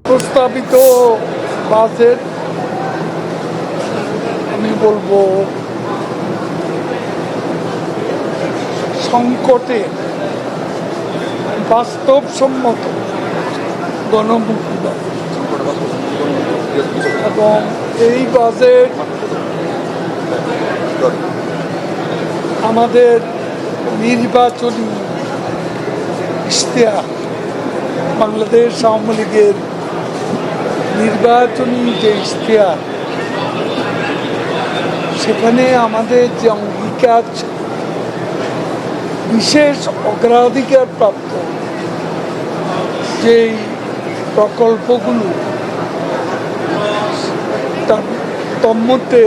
প্রস্তাবিত বাজেট আমি বলবো সংকটে বাস্তবসম্মত গণমুক্তি দেয় এবং এই বাজেট আমাদের নির্বাচনী ইশতেহার বাংলাদেশ আওয়ামী লীগের নির্বাচনী যে ইশতেহার সেখানে আমাদের যে অঙ্গীকার বিশেষ অগ্রাধিকার প্রাপ্ত যেই প্রকল্পগুলো তার তন্মধ্যে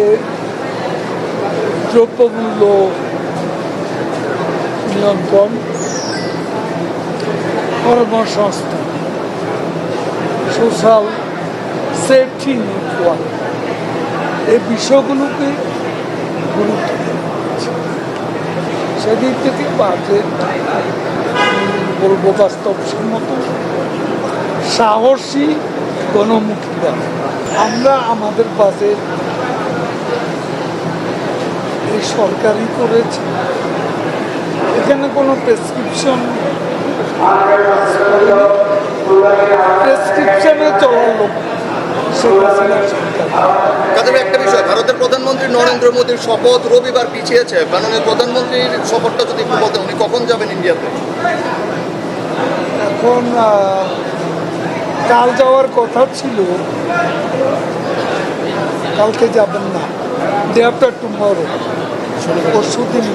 দ্রব্যমূল্য নিয়ন্ত্রণ, কর্মসংস্থান, সোশ্যাল সেফটি নেটওয়ার্ক, এই বিষয়গুলোকে গুরুত্ব দেওয়া হচ্ছে। সেদিক থেকে বাজেট বলবো বাস্তবসম্মত, সাহসী, গণমুখী বাজেট। আমরা আমাদের বাজেট এই সরকারই করেছে, এখানে কোনো প্রেসক্রিপশনে চলার লোক একটা বিষয়, ভারতের প্রধানমন্ত্রী নরেন্দ্র মোদীর শপথ রবিবার পিছিয়েছে। মাননীয় প্রধানমন্ত্রীর শপথটা যদি একটু বলতেন, উনি কখন যাবেন ইন্ডিয়াতে? এখন কাল যাওয়ার কথা ছিল, কালকে যাবেন না, ডে আফটার টুমরো, পরশু দিন।